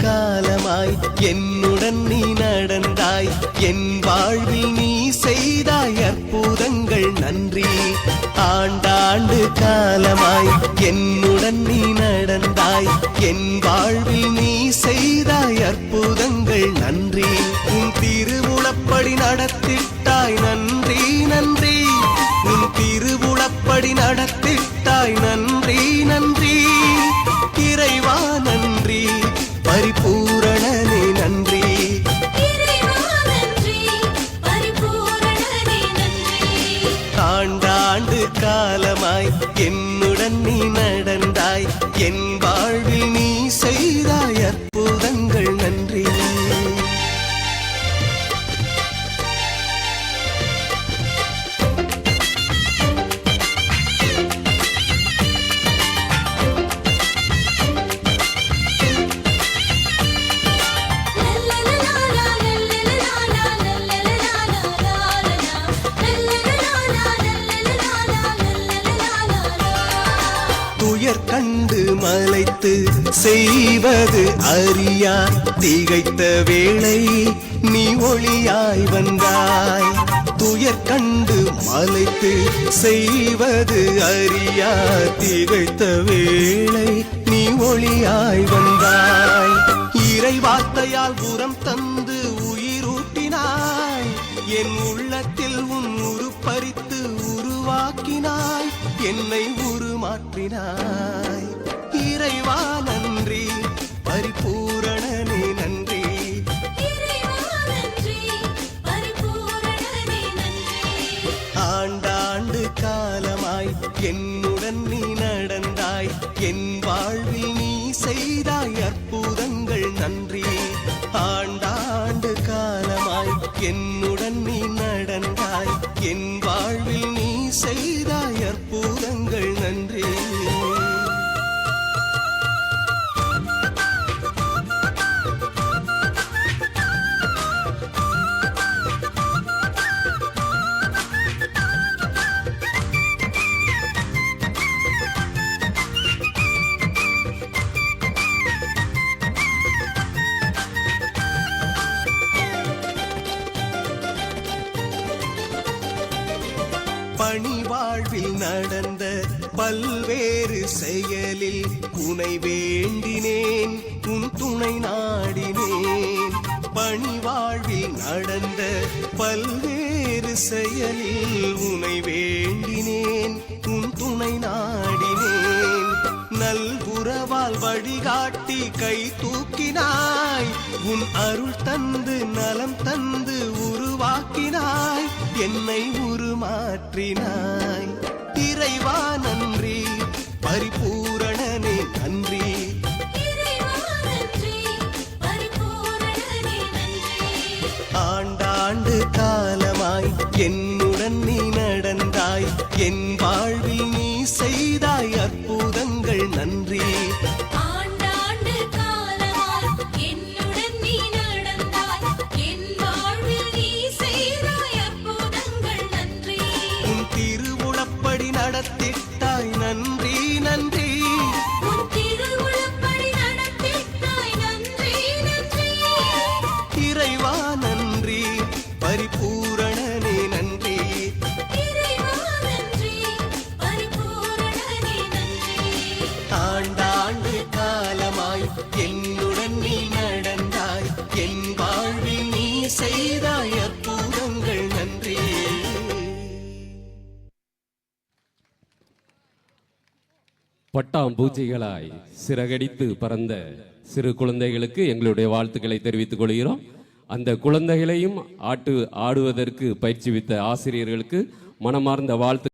காலமாய் என்னுடன் நீ நடந்தாய், என் வாழ்வில் நீ செய்தாய் அற்புதங்கள் நன்றி. ஆண்டாண்டு காலமாய் என்னுடன் நீ நடந்தாய், என் வாழ்வில் நீ செய்தாய் அற்புதங்கள் நன்றி. உன் திருவுளப்படி நடத்திட்டாய் நன்றி நன்றி, உன் திருவுளப்படி நடத்திட்டாய் நன்றி நன்றி. இறைவா நன்றி, பரிபூரணனே நன்றி. ஆண்டாண்டு காலமாய் என்னுடன் நீ நடந்தாய், என் வாழ்வில் நீ செய்தாய் அற்புதங்கள் நன்றி. துயர் கண்டு மலைத்து செய்வது அறியா திகைத்த வேளை நீ ஒளியாய் வந்தாய். துயர் கண்டு மலைத்து செய்வது அறியா திகைத்த வேளை நீ ஒளியாய் வந்தாய். இறை வார்த்தையால் உரம் தந்து உயிரூட்டினாய், என் உள்ளத்தில் உன் உருப்பறித்து உருவாக்கினாய், என்னை உருமாற்றினாய். இறைவா நன்றி, பரிபூரணனே நன்றி. ஆண்டாண்டு காலமாய் என்னுடன் நீ நடந்தாய், என் வாழ்வில் நீ செய்தாய் அற்புதங்கள் நன்றி. ஆண்டாண்டு காலமாய் என்னுடன் நீ நடந்தாய், என் வாழ்வில் நீ செய்தாய் அற்புதங்கள் நன்றி. பணி வாழ்வில் நடந்த பல்வேறு செயலில் உனை வேண்டினேன், உன் துணை நாடினேன். பணி வாழ்வில் நடந்த பல்வேறு செயலில் உனை வேண்டினேன், உன் துணை நாடினேன். நல்குறவால் வழிகாட்டி கை தூக்கினாய், உன் அருள் தந்து நலம் தந்து உருவாக்கினாய், என்னை உருமாற்றினாய். இறைவா நன்றி, பரிபூரணனே நன்றி. ஆண்டாண்டு காலமாய் என்னுடன் நீ நடந்தாய், என் வாழ்வில் நீ செய்தாய் அற்புதங்கள் நன்றி. நடத்திட்டாய் நன்றி நன்றி, இறைவா நன்றி, பரிபூரணனே நன்றி. ஆண்டாண்டு காலமாய் என்னுடன் நீ நடந்தாய், என் வாழ்வில் நீ செய்தாய் அற்புதங்கள் நன்றி. பட்டாம்பூச்சிகளாய் சிறகடித்து பறந்த சிறு குழந்தைகளுக்கு எங்களுடைய வாழ்த்துக்களை தெரிவித்துக் கொள்கிறோம். அந்த குழந்தைகளையும் ஆடுவதற்கு பயிற்சிவித்த ஆசிரியர்களுக்கு மனமார்ந்த வாழ்த்து.